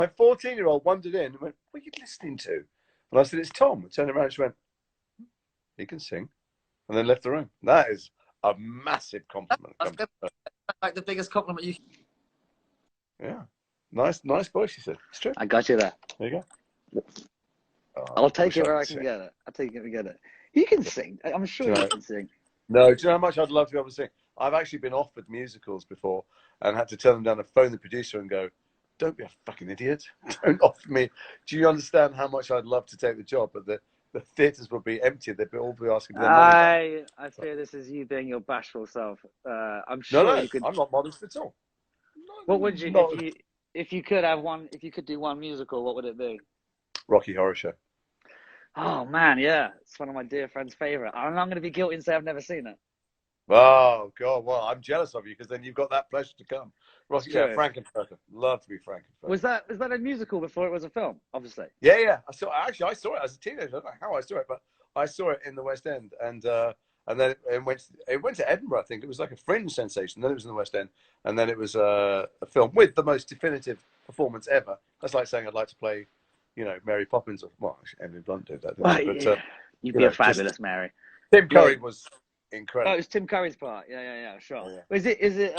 My 14-year-old wandered in and went, "What are you listening to?" And I said, "It's Tom." And turned around and she went, "He can sing," and then left the room. That is a massive compliment. That's like the biggest compliment you. Yeah, nice voice. She said, "It's true." I got you there. There you go. I'll take it where I can get it. I'll take it and get it. You can sing. I'm sure you can sing. No, do you know how much I'd love to be able to sing? I've actually been offered musicals before and had to turn them down and phone the producer and go, "Don't be a fucking idiot. Don't offer me." Do you understand how much I'd love to take the job? But the theatres would be empty. They'd all be asking for their money back. I fear this is you being your bashful self. I'm sure No, you could. I'm not modest at all. What would you if you could have one? If you could do one musical, what would it be? Rocky Horror Show. Oh man, yeah, it's one of my dear friend's favorite. I'm going to be guilty and say I've never seen it. Oh God, well, I'm jealous of you because then you've got that pleasure to come. Rocky, yeah, Frankenfurter. Love to be Frankenfurter. Was that a musical before it was a film? Obviously. Yeah. I saw it as a teenager. I don't know how I saw it, but I saw it in the West End, and then it went to Edinburgh. I think it was like a fringe sensation. Then it was in the West End, and then it was a film with the most definitive performance ever. That's like saying I'd like to play, Mary Poppins, or well, actually, Emily Blunt did that. But you'd be a fabulous Mary. Tim Curry was incredible. Oh, it was Tim Curry's part. Yeah, sure. Oh, yeah. Is it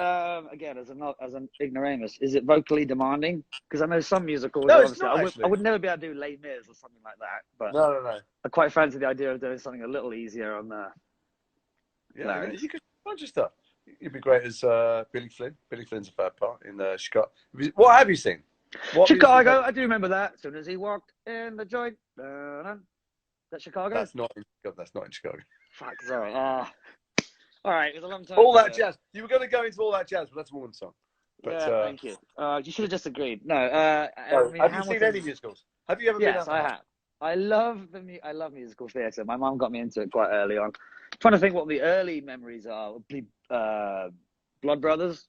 again, as an ignoramus, is it vocally demanding? Because I know some musicals. No, it's not, I would never be able to do Les Mis or something like that. But no. I quite fancy the idea of doing something a little easier on the. Yeah, you could do a bunch of stuff. You'd be great as Billy Flynn. Billy Flynn's a bad part in Chicago. What have you seen? Chicago. I do remember that. As soon as he walked in the joint, that Chicago. That's not in Chicago. Fuck, sorry. All right, it was a long time. All that jazz. You were going to go into all that jazz, but that's a woman's song. But, yeah, thank you. You should have just agreed. No. Have you seen any musicals? Have you ever been? Yes, I have. I love musical theatre. My mum got me into it quite early on. I'm trying to think what the early memories are. Blood Brothers.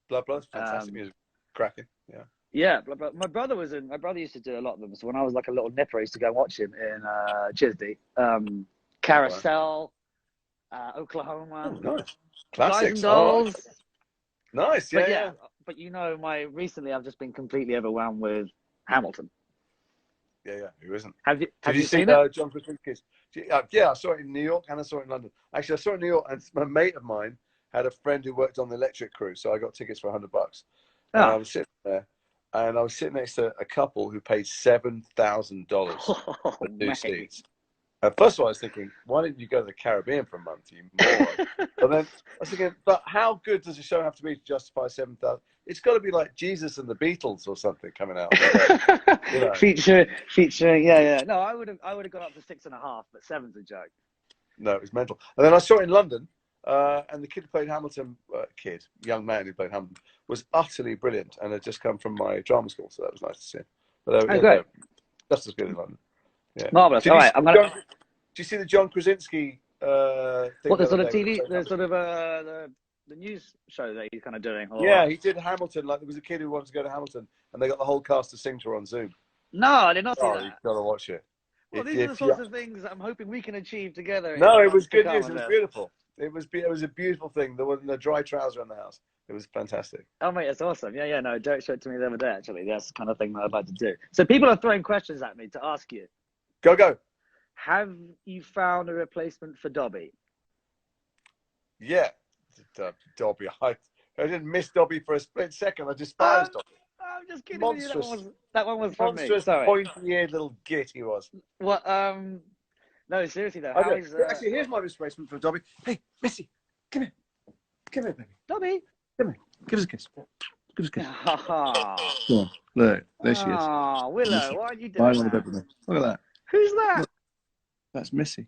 Blood Brothers, fantastic music, cracking. Yeah. Yeah, my brother used to do a lot of them. So when I was like a little nipper, I used to go and watch him in Chisney. Carousel, Oklahoma. Oh, nice. Classics. Guys and Dolls. Oh, nice, yeah. But recently I've just been completely overwhelmed with Hamilton. Yeah. Who isn't? Have you seen it? John Krasinski's? Yeah, I saw it in New York and I saw it in London. Actually, I saw it in New York, and a mate of mine had a friend who worked on the electric crew, so I got tickets for $100. And I was sitting there, and I was sitting next to a couple who paid $7,000 for 2 seats. First of all, I was thinking, why didn't you go to the Caribbean for a month, you moron? But then I was thinking, but how good does a show have to be to justify 7,000? It's got to be like Jesus and the Beatles or something coming out. Featuring, yeah. No, I would have gone up to 6.5, but 7's a joke. No, it was mental. And then I saw it in London, and the kid who played Hamilton, young man who played Hamilton, was utterly brilliant, and had just come from my drama school, so that was nice to see. But great. Just as good in London. Yeah. Marvelous. All right, do you see the John Krasinski thing? What, the sort of TV, the sort of the news show that he's kind of doing? Or... Yeah, he did Hamilton. Like, there was a kid who wanted to go to Hamilton, and they got the whole cast to sing to her on Zoom. No, I did not see that. You've got to watch it. Well, these are the sorts of things that I'm hoping we can achieve together. No, it was good news. It was beautiful. It was a beautiful thing. There wasn't a dry trouser in the house. It was fantastic. Oh, mate, that's awesome. Yeah, no, Derek showed it to me the other day, actually. That's the kind of thing that I'd like to do. So people are throwing questions at me to ask you. Go. Have you found a replacement for Dobby? Yeah. Dobby. I didn't miss Dobby for a split second. I despised Dobby. I'm just kidding. Monstrous. That one was from me. Monstrous, pointy-eared little git he was. What? No, seriously though. Actually, here's my replacement for Dobby. Hey, Missy, come here. Come here, baby. Dobby. Come here. Give us a kiss. Give us a kiss. Come on. Look, there she is. Oh, Willow, why are you doing that? Look at that. Who's that? That's Missy.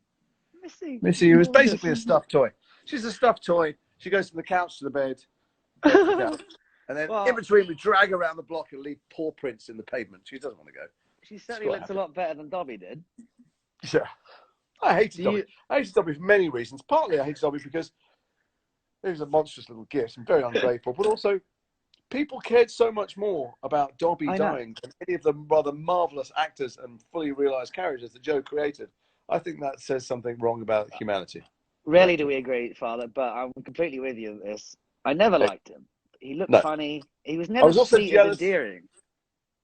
Missy, who is basically a stuffed toy. She's a stuffed toy. She goes from the couch to the bed. And then in between, we drag her around the block and leave paw prints in the pavement. She doesn't want to go. She certainly looks a lot better than Dobby did. Yeah. I hated Dobby. I hated Dobby for many reasons. Partly I hated Dobby because he was a monstrous little git and very ungrateful. But also, people cared so much more about Dobby dying than any of the rather marvellous actors and fully realised characters that Joe created. I think that says something wrong about humanity. Rarely do we agree, Father, but I'm completely with you on this. I never liked him. He looked funny. He was never sweet and endearing.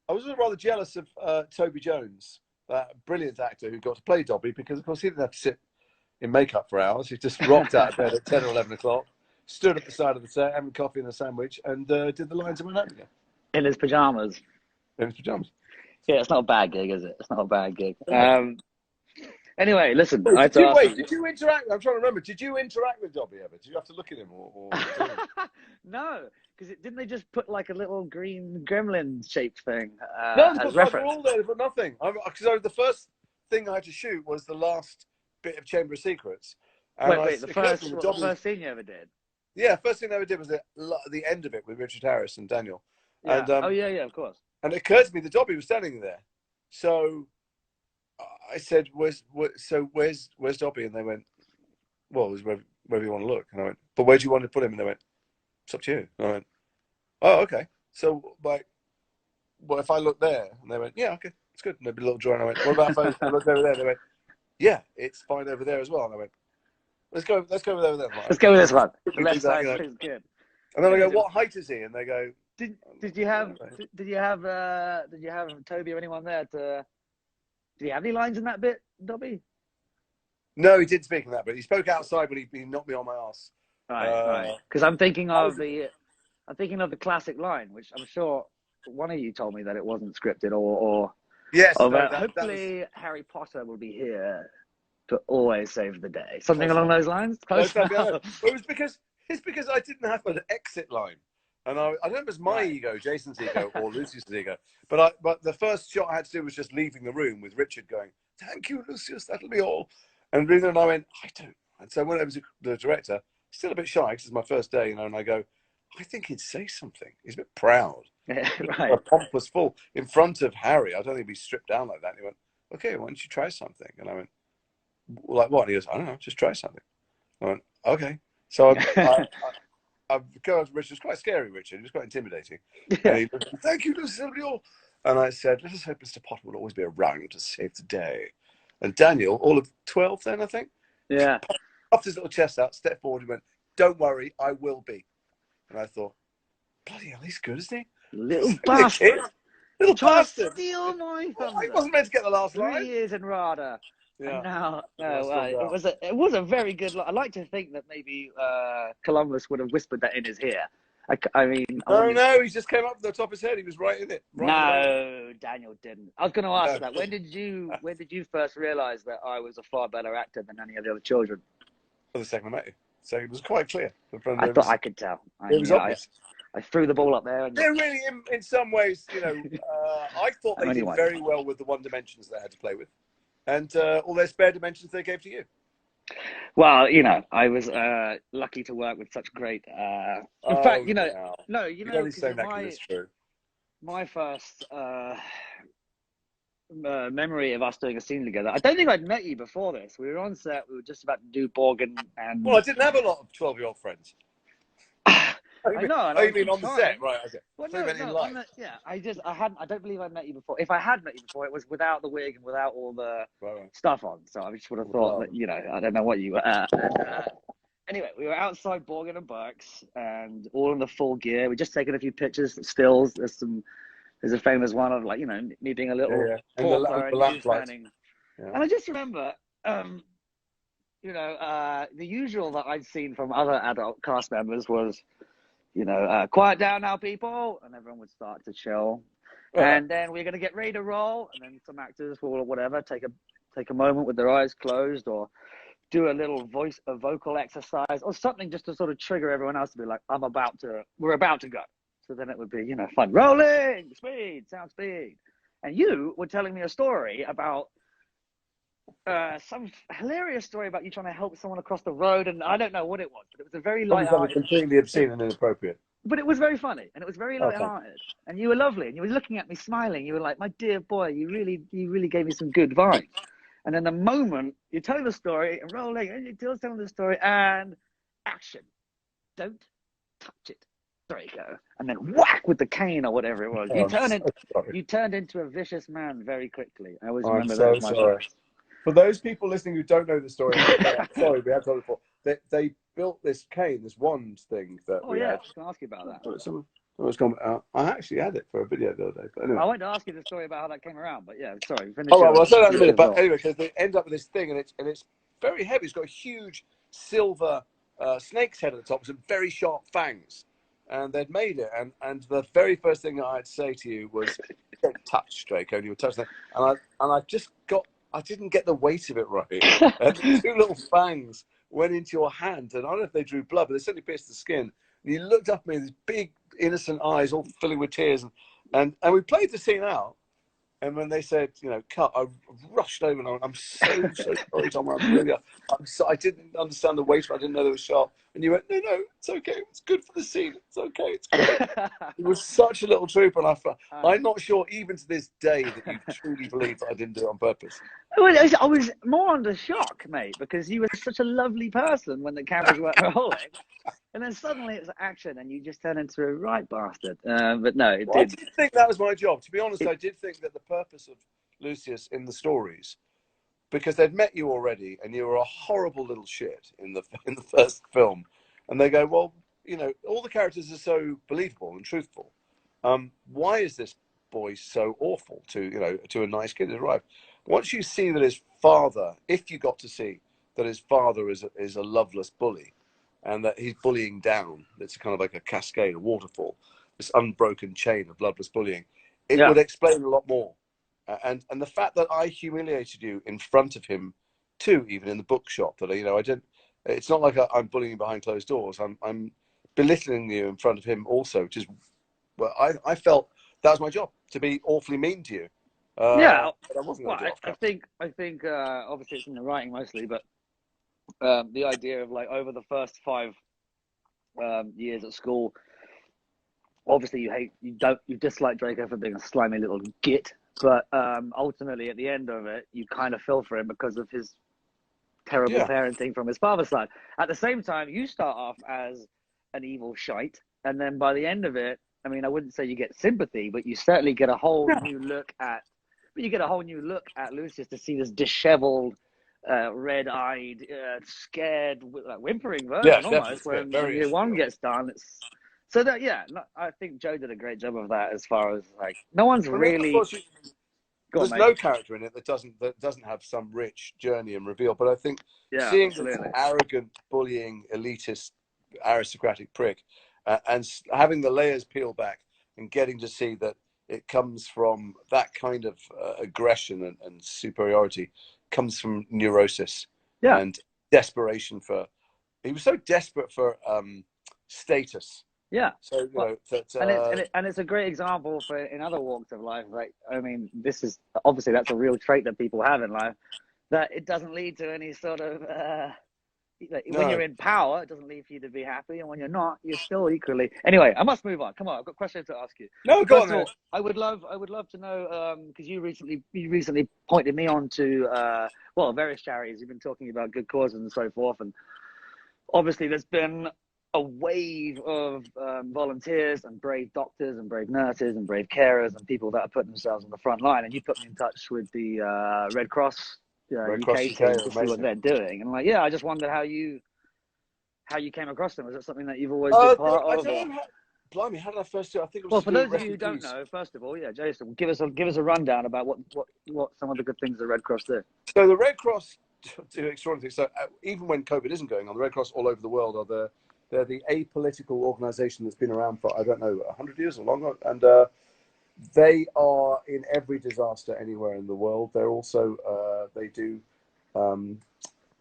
I was rather jealous of Toby Jones, that brilliant actor who got to play Dobby, because of course he didn't have to sit in makeup for hours. He just rocked out of bed at 10 or 11 o'clock, stood at the side of the set, having coffee and a sandwich, and did the lines of my name again. In his pajamas. In his pajamas. Yeah, it's not a bad gig, is it? It's not a bad gig. Anyway, listen. Did you interact? I'm trying to remember. Did you interact with Dobby ever? Did you have to look at him or No, because didn't they just put like a little green gremlin shaped thing no, as they reference? were all there for nothing. Because the first thing I had to shoot was the last bit of Chamber of Secrets. And Wait, the first scene you ever did? Yeah, first thing I ever did was the end of it with Richard Harris and Daniel. Yeah. And, yeah, of course. And it occurred to me that Dobby was standing there. So I said, where's Dobby? And they went, well, it was wherever you want to look. And I went, but where do you want to put him? And they went, it's up to you. And I went, oh, okay. So, like, well, if I look there? And they went, yeah, okay, it's good. And there'd be a little drawing. I went, what about if I look over there? And they went, yeah, it's fine over there as well. And I went, let's go over there. Let's go with this one. The left side is good. And then I go, what height is he? And they go, Did you have Toby or anyone there to? Did he have any lines in that bit, Dobby? No, he didn't speak in that bit. He spoke outside when he knocked me on my ass. Right. Because I'm thinking of the classic line, which I'm sure one of you told me that it wasn't scripted, or yes. Hopefully, Harry Potter will be here to always save the day. Something along those lines. It's because I didn't have an exit line. And I don't know if it's my ego, Jason's ego, or Lucius' ego. But the first shot I had to do was just leaving the room with Richard going, thank you, Lucius, that'll be all. And Rita and I went, I don't. And so when I was the director, still a bit shy because it's my first day, and I go, I think he'd say something. He's a bit proud. Yeah, right. A pompous fool in front of Harry. I don't think he'd be stripped down like that. And he went, okay, why don't you try something? And I went, like what? And he goes, I don't know, just try something. I went, okay. So I go to Richard. It was quite scary, Richard. It was quite intimidating. And he looked, thank you, Lucius. And I said, let us hope Mr. Potter will always be around to save the day. And Daniel, all of 12 then, I think, puffed his little chest out, stepped forward, and went, don't worry, I will be. And I thought, bloody hell, he's good, isn't he? Little bastard. Little bastard. Steal my thunder. He wasn't meant to get the last line. 3 years in RADA. Yeah. It was a very good line. I like to think that maybe Columbus would have whispered that in his ear. No, he just came up to the top of his head. He was right in it. No, Daniel didn't. I was going to ask that. When did you first realise that I was a far better actor than any of the other children? For the second I met you. So it was quite clear. I thought I could tell. It was obvious. I threw the ball up there. And they're really, in some ways, I thought they did very well with the one dimensions they had to play with. And all their spare dimensions they gave to you. Well, I was lucky to work with such great. In fact, that's true. My first memory of us doing a scene together. I don't think I'd met you before this. We were on set. We were just about to do Borgin, and well, I didn't have a lot of 12-year-old friends. I know. Oh, you mean on the set, right? Okay. Well, I don't believe I'd met you before. If I had met you before, it was without the wig and without all the stuff on. So I just would have thought that, I don't know what you were. Anyway, we were outside Borgin and Burke's, and all in the full gear. We'd just taken a few pictures, stills. There's a famous one of me being a little pauper and you standing. And I just remember, the usual that I'd seen from other adult cast members was, quiet down now, people, and everyone would start to chill. And then we're going to get ready to roll, and then some actors will, whatever, take a moment with their eyes closed, or do a little vocal exercise, or something just to sort of trigger everyone else to be like, we're about to go. So then it would be, fun. Rolling, speed, sound speed. And you were telling me a story about some hilarious story about you trying to help someone across the road, and I don't know what it was, but it was a very light-hearted. Completely obscene and inappropriate. But it was very funny, and it was very light-hearted, and you were lovely, and you were looking at me smiling. You were like, "My dear boy, you really gave me some good vibes." And then the moment you're telling the story and rolling, and you're telling the story, and action, don't touch it. There you go, and then whack with the cane or whatever it was. You turned into a vicious man very quickly. I always remember that. I'm so sorry. For those people listening who don't know the story, sorry, we have told it before. They built this cane, this wand thing that we had. I was going to ask you about that. I actually had it for a video the other day. But anyway. I wanted to ask you the story about how that came around, but yeah, sorry. Finish Oh, right, well, your I'll say that in a minute. But thought. anyway, because they end up with this thing, and it's very heavy. It's got a huge silver snake's head at the top, with some very sharp fangs. And they'd made it, and the very first thing that I'd say to you was, "Don't touch, Draco." And you were touching it, I didn't get the weight of it right. And the two little fangs went into your hand, and I don't know if they drew blood, but they certainly pierced the skin. And you looked up at me with these big, innocent eyes, all filling with tears, and we played the scene out. And when they said, cut, I rushed over and I'm so sorry, Tom. I didn't understand the weight. I didn't know they were sharp. And you went, no, it's okay. It's good for the scene. It's okay. It's great. It was such a little trooper. And I'm not sure even to this day that you truly believe that I didn't do it on purpose. Well, I was more under shock, mate, because you were such a lovely person when the cameras weren't rolling. And then suddenly it's action and you just turn into a right bastard. But no, it did. I did think that was my job. To be honest, I did think that the purpose of Lucius in the stories, because they'd met you already and you were a horrible little shit in the first film. And they go, well, all the characters are so believable and truthful. Why is this boy so awful to a nice kid who's arrived? Once you see that his father, if you got to see that his father is a loveless bully, and that he's bullying down, it's kind of like a cascade, a waterfall, this unbroken chain of bloodless bullying, it would explain a lot more. And the fact that I humiliated you in front of him too, even in the bookshop, that I didn't. It's not like I'm bullying behind closed doors. I'm belittling you in front of him also, which is, well, I felt that was my job, to be awfully mean to you. Yeah, but I wasn't well, I think obviously it's in the writing mostly, but the idea of, like, over the first 5 years at school, obviously you dislike Draco for being a slimy little git, but ultimately at the end of it, you kind of feel for him because of his terrible parenting from his father's side. At the same time, you start off as an evil shite, and then by the end of it, I mean, I wouldn't say you get sympathy, but you certainly get a whole new look at. But you get a whole new look at Lucius to see this disheveled, red-eyed, scared, whimpering version almost when year one gets done. It's so that I think Joe did a great job of that. As far as, like, no one's really. There's no character in it that doesn't have some rich journey and reveal. But I think seeing this arrogant, bullying, elitist, aristocratic prick, and having the layers peel back and getting to see that it comes from that kind of aggression and superiority, comes from neurosis and desperation for. He was so desperate for status. Yeah. So and it's a great example for in other walks of life. Like, I mean, this is obviously that's a real trait that people have in life, that it doesn't lead to any sort of when you're in power, it doesn't lead for you to be happy, and when you're not, you're still equally. Anyway, I must move on. Come on, I've got questions to ask you. No, go on. All, I would love to know, because you recently pointed me on to various charities. You've been talking about good causes and so forth, and obviously there's been a wave of volunteers and brave doctors and brave nurses and brave carers and people that are putting themselves on the front line. And you put me in touch with the Red Cross UK team to see what they're doing. And I just wondered how you came across them. Was it something that you've always been part of? Blimey, how did I first do it? I think it was. Well, for those of you who don't know, first of all, Jason, give us a rundown about what some of the good things the Red Cross do. So the Red Cross do extraordinary things. So even when COVID isn't going on, the Red Cross all over the world they're the apolitical organisation that's been around for, I don't know, 100 years or longer. And they are in every disaster anywhere in the world. They're also, they do,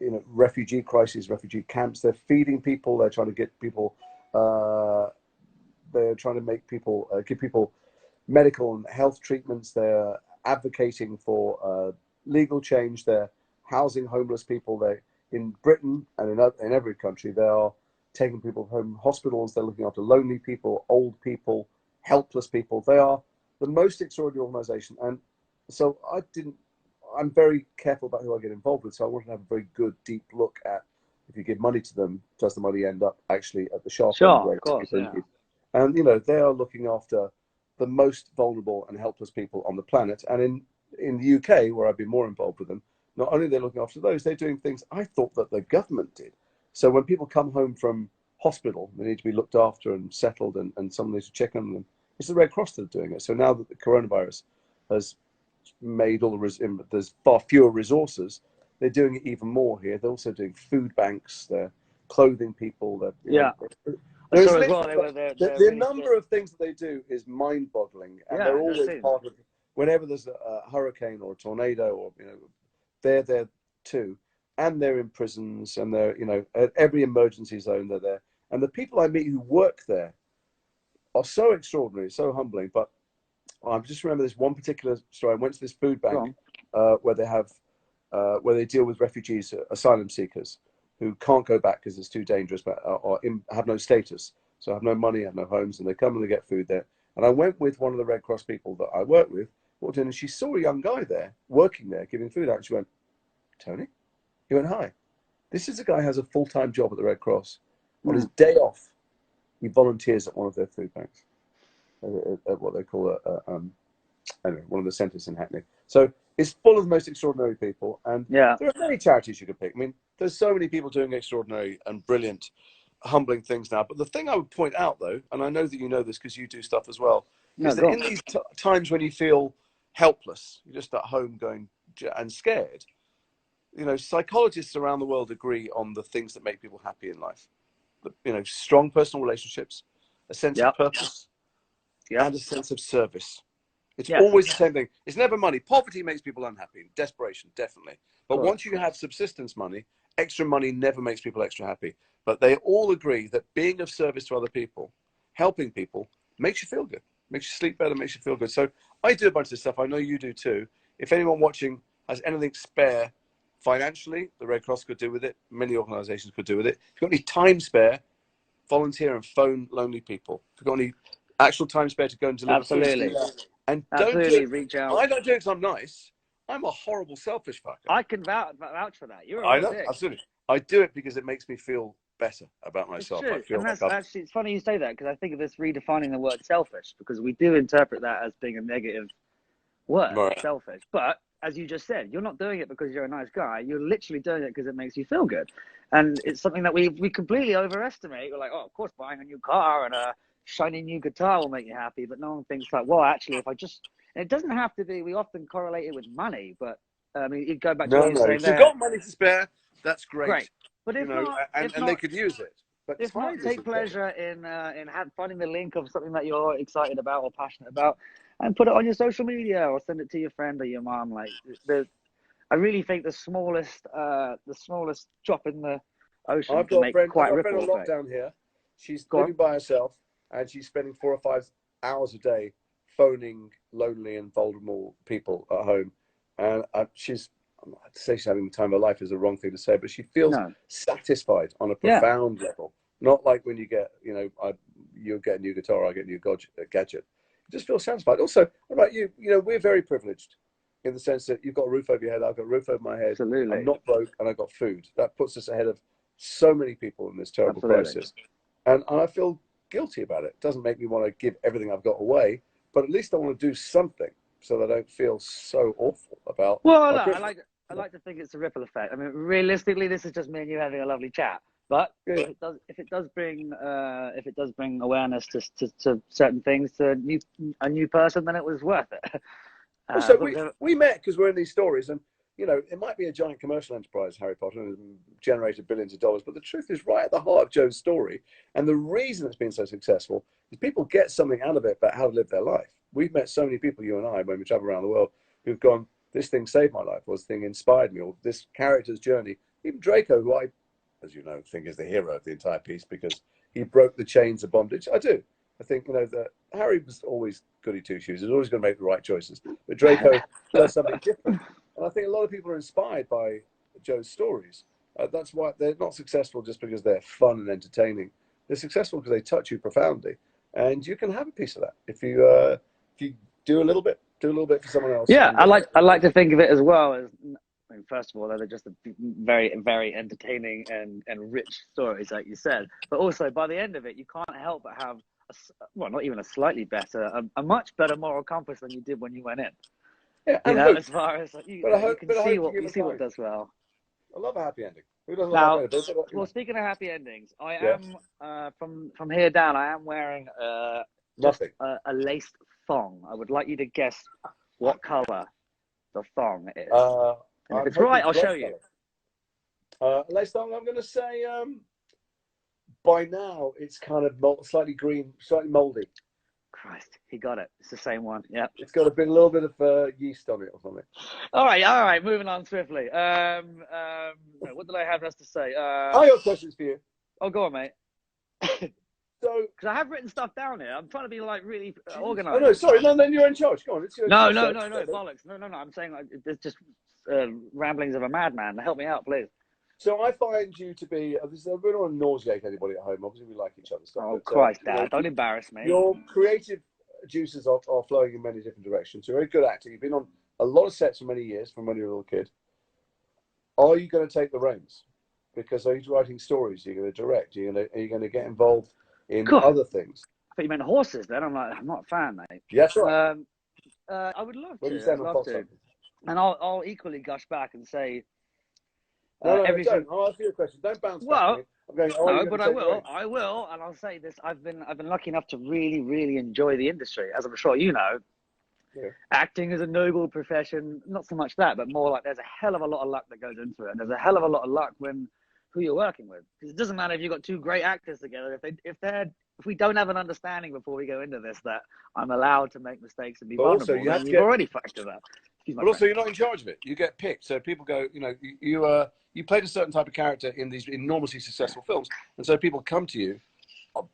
refugee crises, refugee camps. They're feeding people. They're trying to get people, they're trying to make people, give people medical and health treatments. They're advocating for legal change. They're housing homeless people. They're in Britain and in every country. They are taking people from hospitals. They're looking after lonely people, old people, helpless people. They are the most extraordinary organization. And so I'm very careful about who I get involved with. So I want to have a very good, deep look at, if you give money to them, does the money end up actually at the sharp end? Sure, of course, yeah. And, they are looking after the most vulnerable and helpless people on the planet. And in the UK, where I've been more involved with them, not only are they looking after those, they're doing things I thought that the government did. So when people come home from hospital. They need to be looked after and settled, and someone needs to check on them. It's the Red Cross that are doing it. So now that the coronavirus has made there's far fewer resources, they're doing it even more here. They're also doing food banks. They're clothing people. Yeah. There's So as well, they're the really number of things that they do is mind-boggling, and they're always part of. Whenever there's a hurricane or a tornado, or they're there too, and they're in prisons, and they're at every emergency zone they're there. And the people I meet who work there are so extraordinary, so humbling. But I just remember this one particular story. I went to this food bank where they deal with refugees, asylum seekers who can't go back because it's too dangerous, but have no status, so have no money, have no homes, and they come and they get food there. And I went with one of the Red Cross people that I work with, walked in, and she saw a young guy there, working there, giving food out. And she went, "Tony?" He went, "Hi. This is a guy who has a full-time job at the Red Cross. On his day off, he volunteers at one of their food banks, at what they call anyway, one of the centres in Hackney." So it's full of the most extraordinary people, and there are many charities you could pick. I mean, there's so many people doing extraordinary and brilliant, humbling things now. But the thing I would point out, though, and I know that you know this because you do stuff as well, is that in these times when you feel helpless, you're just at home going and scared, psychologists around the world agree on the things that make people happy in life. Strong personal relationships, a sense of purpose, and a sense of service. It's always the same thing. It's never money. Poverty makes people unhappy. Desperation, definitely. But once you have subsistence money, extra money never makes people extra happy. But they all agree that being of service to other people, helping people, makes you feel good, makes you sleep better, makes you feel good. So I do a bunch of stuff. I know you do too. If anyone watching has anything spare financially, the Red Cross could do with it. Many organizations could do with it. If you've got any time spare, volunteer and phone lonely people. If you've got any actual time spare to go and deliver food, and don't do it. Reach out. I don't do it because I'm nice. I'm a horrible, selfish fucker. I can vouch for that. You're a I know, absolutely. I do it because it makes me feel better about myself. It's true. And that's actually, it's funny you say that, because I think of this redefining the word selfish, because we do interpret that as being a negative word, selfish. But as you just said, you're not doing it because you're a nice guy. You're literally doing it because it makes you feel good. And it's something that we completely overestimate. We're like, oh, of course, buying a new car and a shiny new guitar will make you happy. But no one thinks like, well, actually, if I just, and it doesn't have to be, we often correlate it with money, but I mean, you go back to what you're saying if you've got money to spare, that's great. But if not, and they could use it. But if not, take pleasure in finding the link of something that you're excited about or passionate about, and put it on your social media or send it to your friend or your mom. Like, I really think the smallest drop in the ocean can make quite ripple effect. I've got a friend on lockdown here. She's living by herself, and she's spending 4 or 5 hours a day phoning lonely and vulnerable people at home. And she's, to say she's having the time of her life is the wrong thing to say, but she feels satisfied on a profound level. Not like when you get, you get a new guitar, I get a new gadget. You just feel satisfied. Also, what about you? We're very privileged in the sense that you've got a roof over your head, I've got a roof over my head. Absolutely. I'm not broke, and I've got food. That puts us ahead of so many people in this terrible crisis. And I feel guilty about it. It doesn't make me want to give everything I've got away, but at least I want to do something so that I don't feel so awful about. Well, I like to think it's a ripple effect. I mean, realistically, this is just me and you having a lovely chat. But if it does bring awareness to certain things to a new person, then it was worth it. Also, we met because we're in these stories, and it might be a giant commercial enterprise, Harry Potter, and generated billions of dollars, but the truth is right at the heart of Joe's story. And the reason it's been so successful is people get something out of it about how to live their life. We've met so many people, you and I, when we travel around the world, who've gone, this thing saved my life, or this thing inspired me, or this character's journey. Even Draco, who I, as you know, think is the hero of the entire piece because he broke the chains of bondage. I do. I think, that Harry was always goody two-shoes. He was always going to make the right choices. But Draco does something different. And I think a lot of people are inspired by Joe's stories. That's why they're not successful just because they're fun and entertaining. They're successful because they touch you profoundly. And you can have a piece of that if you do a little bit for someone else. Yeah, I like to think of it as well as, I mean, first of all, they're just very, very entertaining and rich stories, like you said. But also, by the end of it, you can't help but have, not even a slightly better, a much better moral compass than you did when you went in. Yeah, as far as you can see what does well. I love a happy ending. Who doesn't love Now, happy endings? But, well, speaking of happy endings, I yeah, am from here down. I am wearing just nothing. a laced thong. I would like you to guess what color the thong is, and if I'm it's hoping right, I'll show blood you. colour. Let's start. I'm going to say by now it's kind of slightly green, slightly mouldy. Christ, he got it. It's the same one. Yeah. It's got a little bit of yeast on it or something. All right. Moving on swiftly. What did I have else to say? I got questions for you. Oh, go on, mate. So, because I have written stuff down here. I'm trying to be like really organized. Oh no, sorry, no, then you're in charge. Go on, it's your No, bollocks. No. I'm saying it's just ramblings of a madman. Help me out, please. So I find you to be. We don't want to nauseate anybody at home. Obviously, we like each other. Stuff, Oh, but, Christ, Dad, don't embarrass me. Your creative juices are flowing in many different directions. You're a very good actor. You've been on a lot of sets for many years, from when you were a little kid. Are you going to take the reins? Because are you writing stories? Are you going to direct? Are you going to get involved in other things? I thought you meant horses. Then I'm not a fan, mate. Yes, right. I would love When to. you stand I'd on love Fox to. And I'll equally gush back and say. No, don't. I'll ask you a question. Don't bounce back at me. I'm going. Oh, no, but I will. I will, and I'll say this: I've been lucky enough to really, really enjoy the industry, as I'm sure you know. Yeah. Acting is a noble profession. Not so much that, but more like there's a hell of a lot of luck that goes into it, and there's a hell of a lot of luck when who you're working with. Because it doesn't matter if you've got two great actors together. If we don't have an understanding before we go into this that I'm allowed to make mistakes and be vulnerable, then you've already fucked it up. But also, you're not in charge of it. You get picked. So people go, you played a certain type of character in these enormously successful films, and so people come to you,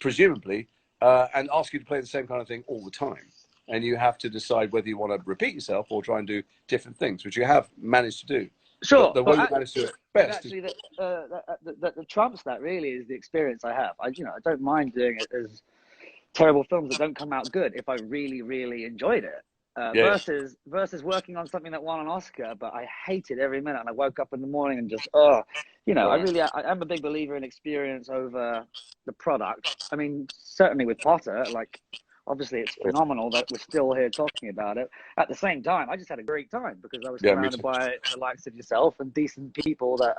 presumably, and ask you to play the same kind of thing all the time. And you have to decide whether you want to repeat yourself or try and do different things, which you have managed to do. Sure, but the way you managed to do it best. Actually, the trumps that really is the experience I have. I don't mind doing it as terrible films that don't come out good if I really, really enjoyed it. Versus working on something that won an Oscar, but I hated every minute, and I woke up in the morning and just I'm a big believer in experience over the product. I mean, certainly with Potter, like obviously it's phenomenal that we're still here talking about it. At the same time, I just had a great time because I was surrounded by the likes of yourself and decent people that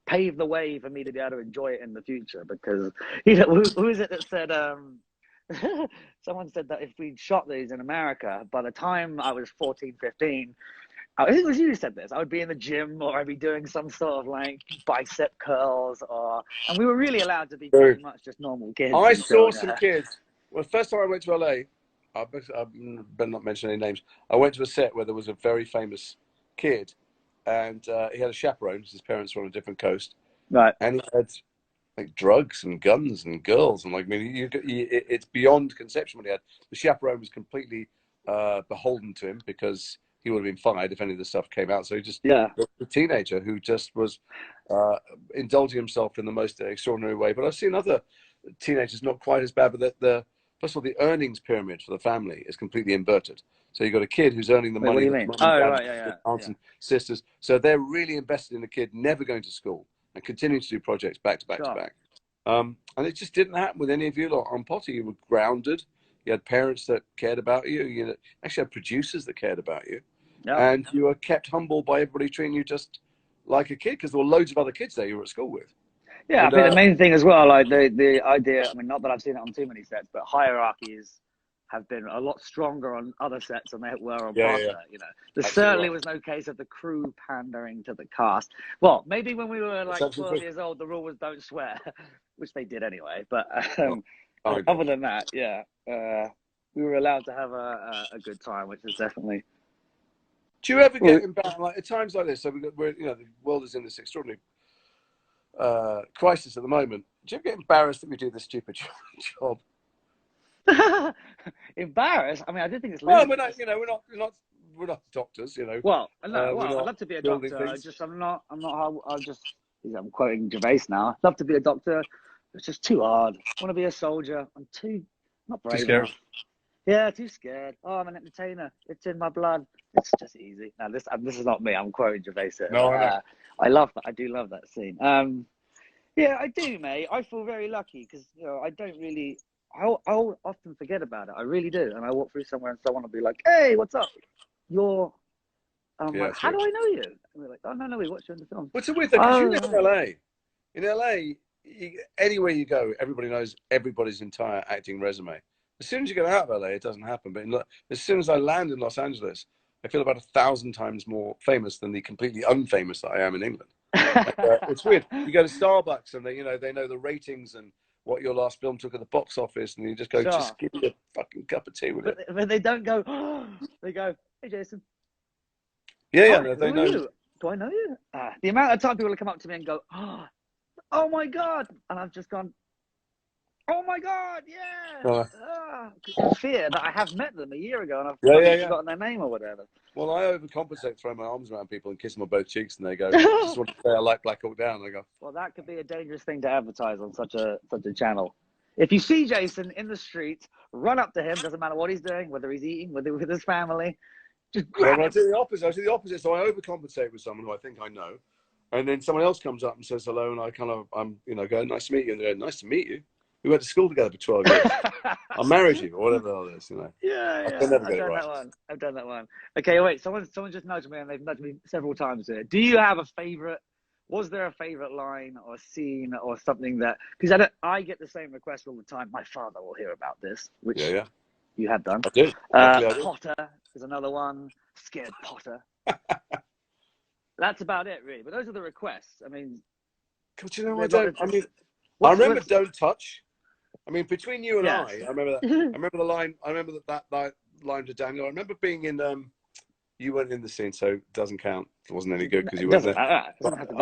paved the way for me to be able to enjoy it in the future. Because who is it that said? Someone said that if we'd shot these in America, by the time I was 14, 15, I think it was you who said this, I would be in the gym or I'd be doing some sort of like bicep curls and we were really allowed to be pretty much just normal kids. I saw some kids. Well, the first time I went to LA, I better not mention any names. I went to a set where there was a very famous kid and he had a chaperone because his parents were on a different coast. Right. And he had like drugs and guns and girls and like, I mean, it's beyond conception what he had. The chaperone was completely beholden to him because he would have been fired if any of the stuff came out. So he just was a teenager who just was indulging himself in the most extraordinary way. But I've seen other teenagers not quite as bad, but first of all, the earnings pyramid for the family is completely inverted. So you've got a kid who's earning the money. What do you mean? Aunts and sisters. So they're really invested in the kid never going to school and continuing to do projects back to back to back. And it just didn't happen with any of you lot on Potter. You were grounded. You had parents that cared about you. You actually had producers that cared about you. And you were kept humble by everybody treating you just like a kid because there were loads of other kids there you were at school with. Yeah, I think the main thing as well, like the idea, I mean, not that I've seen it on too many sets, but hierarchies have been a lot stronger on other sets than they were on Potter. You know, there certainly was no case of the crew pandering to the cast. Well, maybe when we were like 12 years old, the rule was don't swear, which they did anyway. But other than that, we were allowed to have a good time, which is definitely. Do you ever get embarrassed like at times like this? So the world is in this extraordinary crisis at the moment. Do you ever get embarrassed that we do this stupid job? Embarrassed? I mean, I do think it's. Well, we're not doctors, Well, no, I'd love to be a doctor. I'm quoting Gervais now. I'd love to be a doctor. It's just too hard. I want to be a soldier. I'm not brave enough. Yeah, too scared. Oh, I'm an entertainer. It's in my blood. It's just easy. Now, this is not me. I'm quoting Gervais. No, I love that. I do love that scene. Yeah, I do, mate. I feel very lucky because I don't really. I'll often forget about it. I really do. And I walk through somewhere and someone will be like, "Hey, what's up? You're And I'm Yeah, like, it's how weird. do I know you? And we're like, oh, no, we watched you in the film. What's a weird thing? Because you Oh, live in right. LA. In LA, anywhere you go, everybody knows everybody's entire acting resume. As soon as you get out of LA, it doesn't happen. But as soon as I land in Los Angeles, I feel about 1,000 times more famous than the completely unfamous that I am in England. It's weird. You go to Starbucks and they know the ratings and what your last film took at the box office, and you just go, Sure. just give me a fucking cup of tea with it. But they don't go, oh, they go, hey, Jason. Yeah, Hi, they who are know. you? Do I know you? The amount of time people will come up to me and go, oh my God. And I've just gone, oh my God, yeah. Uh, In fear that I have met them a year ago and I've bloody yeah. forgotten their name or whatever. Well, I overcompensate, throw my arms around people and kiss them on both cheeks, and they go, just want to say I like Black Hawk Down. And I go, Well, that could be a dangerous thing to advertise on such a channel. If you see Jason in the street, run up to him. Doesn't matter what he's doing, whether he's eating, whether with his family, just grab I him. do the opposite. I do the opposite. So I overcompensate with someone who I think I know, and then someone else comes up and says hello, and I'm go, nice to meet you, and they go, nice to meet you. We went to school together for 12 years. I married you, or whatever it is, Yeah. I can never I've get it done right. that one. I've done that one. Okay, wait. Someone just nudged me, and they've nudged me several times here. Do you have a favorite? Was there a favorite line or scene or something that? Because I get the same request all the time. My father will hear about this, which Yeah. you have done. I do. Luckily, I do. Potter is another one. Scared Potter. That's about it, really. But those are the requests. I mean, God, I remember Don't Touch. I mean, between you and yes. I remember that. I remember the line. I remember that line to Daniel. I remember being in. You weren't in the scene, so it doesn't count. It wasn't any good because you weren't there. I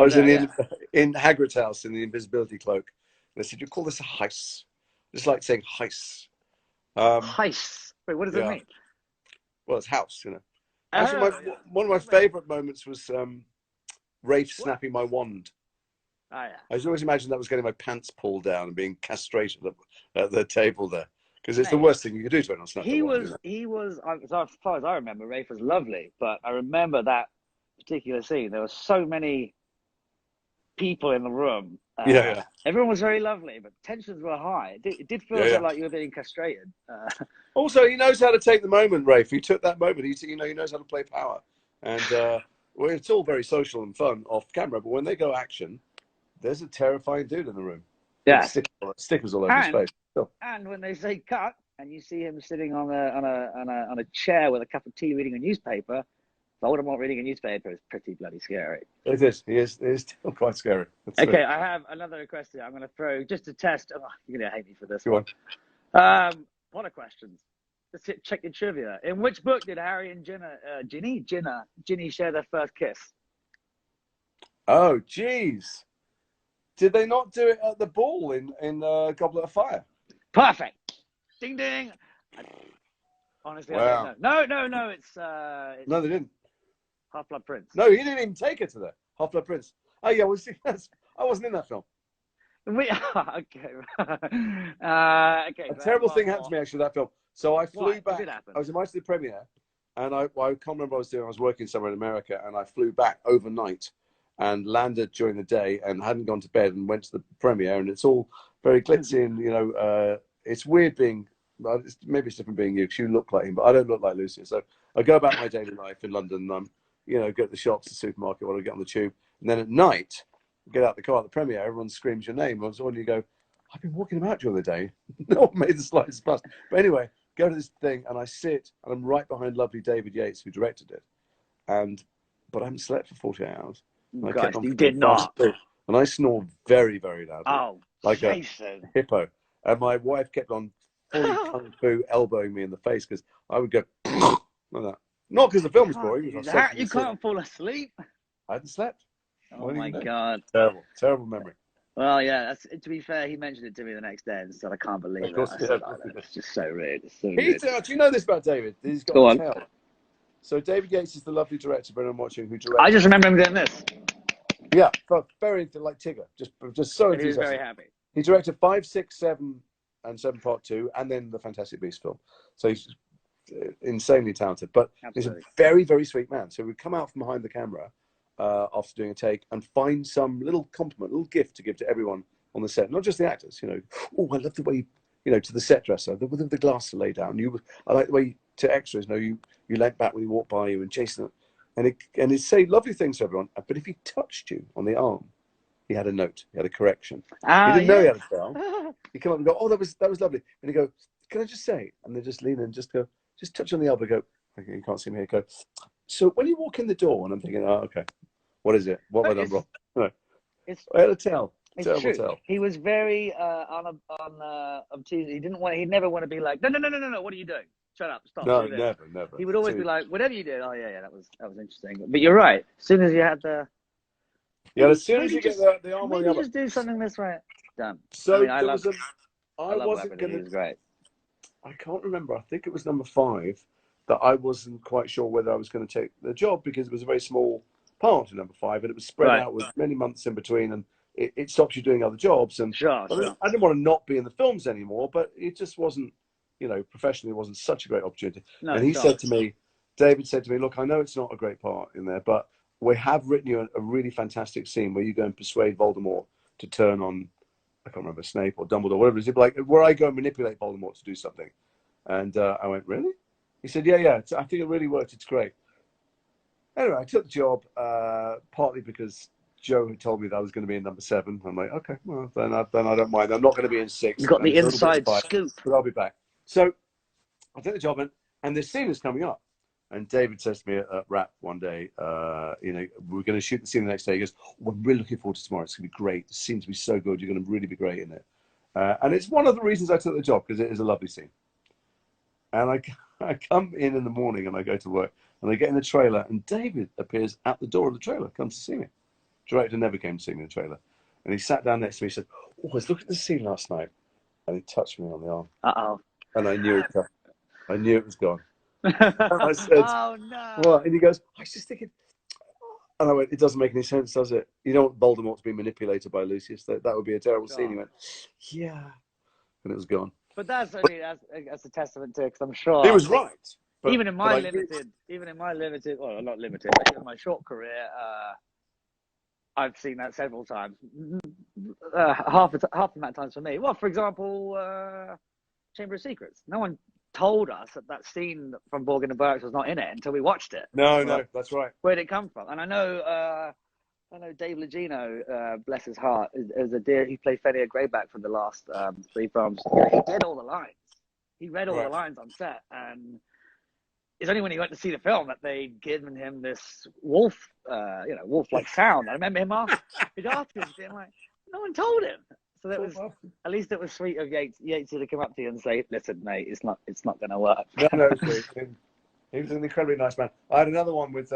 was in Hagrid's house in the invisibility cloak. They said, "You call this a heist?" Just like saying heist. Heist. Wait, what does it mean? Well, it's house, Actually, one of my favourite moments was Rafe snapping my wand. Oh, yeah. I always imagined that was getting my pants pulled down and being castrated at the table there, because it's the worst thing you could do to anyone. Snap he was, as far as I remember, Rafe was lovely, but I remember that particular scene. There were so many people in the room. Everyone was very lovely, but tensions were high. It did feel like you were being castrated. Also, he knows how to take the moment, Rafe. He took that moment. He knows how to play power, and well, it's all very social and fun off camera. But when they go action, there's a terrifying dude in the room. Yeah, stickers all over his face. Sure. And when they say cut, and you see him sitting on a chair with a cup of tea reading a newspaper, Voldemort reading a newspaper is pretty bloody scary. It is. He is still quite scary. Okay, I have another request here. I'm going to throw just to test. Oh, you're going to hate me for this one. What are questions? Let's check your trivia. In which book did Harry and Ginny share their first kiss? Oh, jeez. Did they not do it at the ball in Goblet of Fire? Perfect. Ding ding. Honestly, wow. I don't know. No. It's no, they didn't. Half-Blood Prince. No, he didn't even take her to that. Half-Blood Prince. Oh yeah, I wasn't in that film. Okay. Okay. A terrible thing happened to me actually that film. So I flew back. I was invited to the premiere, and I can't remember what I was doing. I was working somewhere in America, and I flew back overnight and landed during the day and hadn't gone to bed and went to the premiere. And it's all very glitzy and it's weird being. Maybe it's different being you because you look like him, but I don't look like Lucy. So I go about my daily life in London. Go to the shops, the supermarket, while I get on the tube, and then at night, get out the car at the premiere. Everyone screams your name. And you go, I've been walking about during the day. No one made the slightest fuss. But anyway, go to this thing, and I sit, and I'm right behind lovely David Yates, who directed it, but I haven't slept for 48 hours. Gosh, you did not. And I snore very, very loudly. Oh, like Jason. A hippo. And my wife kept on fully kung fu elbowing me in the face because I would go like that. Not because the film was boring. You can't fall asleep. I hadn't slept. Oh my God. Terrible memory. Well, yeah. To be fair, he mentioned it to me the next day and said, "I can't believe it." It's just so rude. It's so rude. Do you know this about David? He's got a tail. So David Yates is the lovely director, but I'm watching who directed. I just remember him doing this. Yeah, but very like Tigger, just so enthusiastic. He was very happy. He directed 5, 6, 7, and 7 Part 2, and then the Fantastic Beasts film. So he's insanely talented, but he's a very, very sweet man. So we'd come out from behind the camera after doing a take and find some little compliment, little gift to give to everyone on the set, not just the actors. Oh, I love the way to the set dresser, the glass to lay down. I like the way to extras. You leant back when he walked by you, and Jason. and he'd say lovely things to everyone. But if he touched you on the arm, he had a note. He had a correction. He didn't know he had a tell. He'd come up and go, "Oh, that was lovely." And he'd go, "Can I just say?" And they just lean in and just go, just touch on the elbow. Go, "Okay, you can't see me here." Go. So when you walk in the door, and I'm thinking, "Oh, okay, what is it? What have I done wrong?" No. I had a tell. It's terrible true. tell. He was very obtuse. He didn't want. He'd never want to be like, no. What are you doing? Shut up. Stop. No, never. He would always be like, whatever you did. Oh yeah. That was interesting. But you're right. As soon as you had the. Yeah, as soon as you get the arm on the other. Just do something this way. Done. So I mean, I wasn't going to. It was great. I can't remember. I think it was number 5 that I wasn't quite sure whether I was going to take the job because it was a very small part in number 5 and it was spread out with many months in between and it stops you doing other jobs. And sure. I didn't want to not be in the films anymore, but it just wasn't, professionally, it wasn't such a great opportunity. No, and David said to me, "Look, I know it's not a great part in there, but we have written you a really fantastic scene where you go and persuade Voldemort to turn on, I can't remember, Snape or Dumbledore, whatever it is, like where I go and manipulate Voldemort to do something." And I went, "Really?" He said, yeah, I think it really worked. It's great. Anyway, I took the job partly because Joe had told me that I was going to be in number 7. I'm like, okay, well, then I don't mind. I'm not going to be in 6. You got the inside scoop. But I'll be back. So I took the job and this scene is coming up. And David says to me at Rap one day, we're going to shoot the scene the next day. He goes, "We're really looking forward to tomorrow. It's going to be great. The scene's going to be so good. You're going to really be great in it." And it's one of the reasons I took the job because it is a lovely scene. And I come in the morning and I go to work and I get in the trailer and David appears at the door of the trailer, comes to see me. Director never came to see me in the trailer. And he sat down next to me and said, "Oh, I was looking at the scene last night." And he touched me on the arm. Uh-oh. And I knew it was gone. And I said, "Oh, no." "What?" And he goes, "I was just thinking," and I went, "It doesn't make any sense, does it? You don't want Voldemort to be manipulated by Lucius. That would be a terrible scene." He went, "Yeah." And it was gone. But that's a testament to, because I'm sure he was right. Even in my limited, well, not limited, but even in my short career, I've seen that several times. Half the amount of times for me. Well, for example, Chamber of Secrets. No one told us that scene from Borgin and Burks was not in it until we watched it. No, that's right. Where did it come from? And I know Dave Legino, bless his heart, is a dear. He played Fenrir Greyback for the last 3 films. He did all the lines. He read all the lines on set, and it's only when he went to see the film that they'd given him this wolf-like sound. I remember him asking his artist being like, no one told him. So that was, at least it was sweet of Yates to come up to you and say, "Listen, mate, it's not going to work." No, he was an incredibly nice man. I had another one with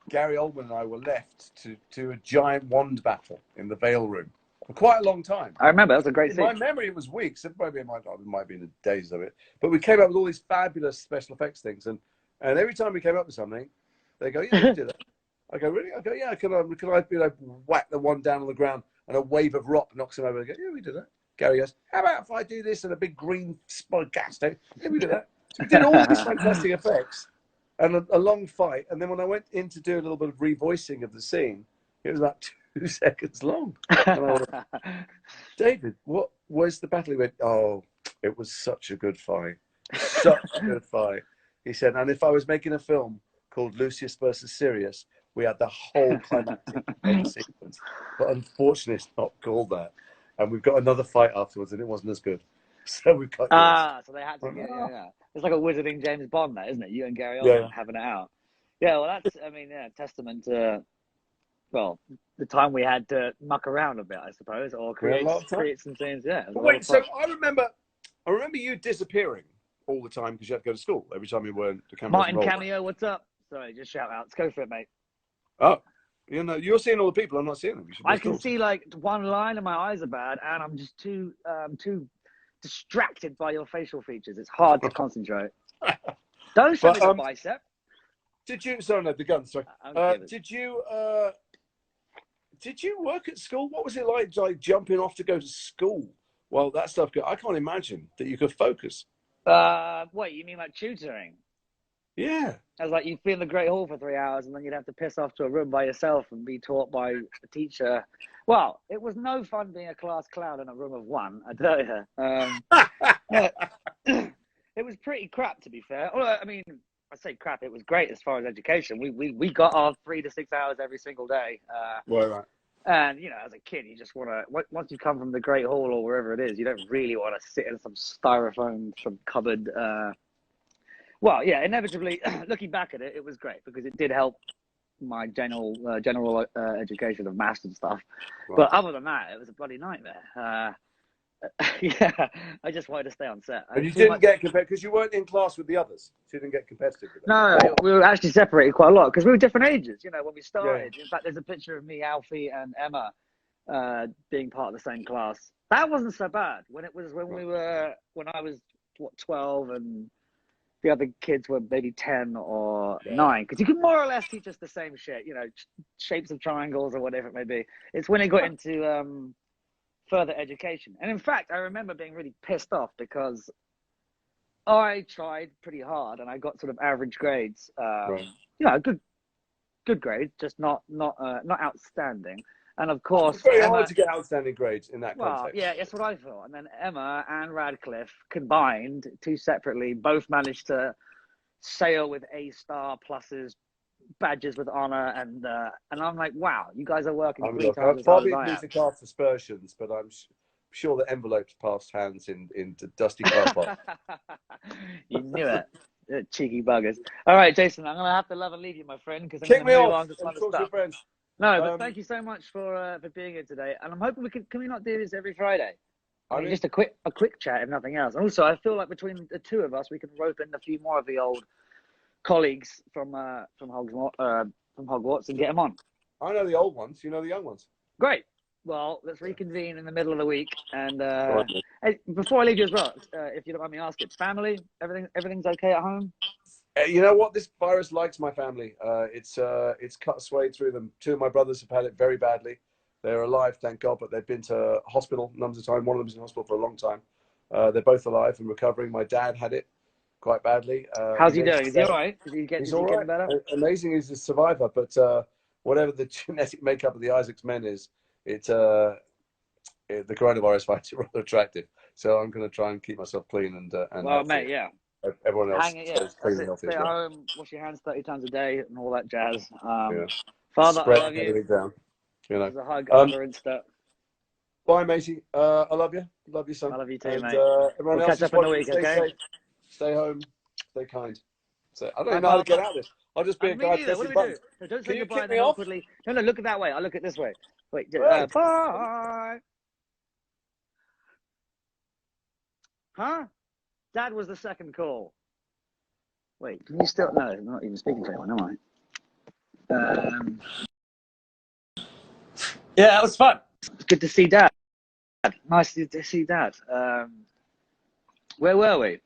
Gary Oldman and I were left to a giant wand battle in the Vale Room for quite a long time. I remember, that was a great scene. In my memory, it was weeks. It might be in the days of it. But we came up with all these fabulous special effects things. And every time we came up with something, they go, "Yeah, we did that." I go, "Really?" I go, "Yeah, can I whack the one down on the ground and a wave of rock knocks him over?" I go, "Yeah, we did that." Gary goes, "How about if I do this and a big green spot gas tank?" "Yeah, we did that." So we did all these fantastic effects and a long fight. And then when I went in to do a little bit of revoicing of the scene, it was about 2 seconds long. And I went, "David, what was the battle?" He went, "Oh, it was such a good fight. Such a good fight." He said, "And if I was making a film called Lucius versus Sirius, we had the whole climactic end sequence. But unfortunately, it's not called that. And we've got another fight afterwards, and it wasn't as good. So we cut yours." So they had to get, yeah. It's like a wizarding James Bond, that, isn't it? You and Gary Oldman having it out. Yeah, well, that's, testament to, well, the time we had to muck around a bit, I suppose, or create some scenes. Yeah. Wait, so I remember you disappearing all the time because you had to go to school every time you weren't the camera. Martin Cameo, what's up? Sorry, just shout out. Let's go for it, mate. Oh, you're seeing all the people. I'm not seeing them. I can see like one line and my eyes are bad, and I'm just too distracted by your facial features. It's hard to concentrate. Don't show me the bicep. Did you? Sorry, no, the gun. Sorry. Did you work at school? What was it like jumping off to go to school? Well, that stuff. I can't imagine that you could focus. What, you mean like tutoring? Yeah. I was like, you'd be in the Great Hall for 3 hours and then you'd have to piss off to a room by yourself and be taught by a teacher. Well, it was no fun being a class clown in a room of 1, I tell you. It was pretty crap, to be fair. Although, I mean, I say crap. It was great as far as education. We got our 3 to 6 hours every single day. Right. And you know, as a kid, you just want to. Once you come from the Great Hall or wherever it is, you don't really want to sit in some styrofoam, some cupboard. Well, yeah, inevitably, looking back at it, it was great because it did help my general education of maths and stuff. Right. But other than that, it was a bloody nightmare. Yeah, I just wanted to stay on set. And you didn't get competitive because you weren't in class with the others. So you didn't get competitive with them. No, we were actually separated quite a lot because we were different ages. You know, when we started. Yeah. In fact, there's a picture of me, Alfie, and Emma being part of the same class. That wasn't so bad. When I was 12 and the other kids were maybe 10 or 9, because you can more or less teach us the same shit. You know, shapes of triangles or whatever it may be. It's when it got into further education. And in fact, I remember being really pissed off because I tried pretty hard and I got sort of average grades. You know, good grades, just not outstanding. And of course, it's very hard to get outstanding grades in that context. Well, yeah, that's what I thought. And then Emma and Radcliffe combined, 2 separately, both managed to sail with A-star pluses, badges with honor, and I'm like, wow, you guys are working 3 times as hard as I am. Probably to cast aspersions, but I'm sure the envelopes passed hands in dusty car park. You knew it, cheeky buggers. All right, Jason, I'm gonna have to love and leave you, my friend, because I'm Kick me move off on to some and other talk to stuff. your friends. No, but thank you so much for being here today, and I'm hoping can we not do this every Friday? I mean, just a quick chat, if nothing else. And also, I feel like between the 2 of us, we can rope in a few more of the old colleagues from Hogwarts and get them on. I know the old ones. You know the young ones. Great. Well, let's reconvene in the middle of the week. And hey, before I leave you as well, if you don't mind me asking, family, everything's okay at home? You know what? This virus likes my family. It's cut a swathe through them. 2 of my brothers have had it very badly. They're alive, thank God, but they've been to hospital numbers of times. One of them's in hospital for a long time. They're both alive and recovering. My dad had it quite badly. How's he doing? Is he all right? He's all right. Better? Amazing, he's a survivor, but whatever the genetic makeup of the Isaac's men is, the coronavirus finds it rather attractive. So I'm going to try and keep myself clean and well, mate, yeah. Everyone else stays clean and healthy. Stay at home, wash your hands 30 times a day, and all that jazz. Father, spread I love you. Down, you know. There's a hug over Insta. Bye, matey. I love you. Love you, son. I love you too, and, mate. Everyone we'll else catch up in the week, stay safe, stay home, stay kind. So I don't even know how to get out of this. I'll just be a guy pressing buttons. No, don't say goodbye and then awkwardly. No, look at that way. I'll look at this way. Wait, bye. Huh? Dad was the second call. Wait, can you still? No, I'm not even speaking to anyone, am I? Yeah, that was fun. It's good to see Dad. Nice to see Dad. Where were we?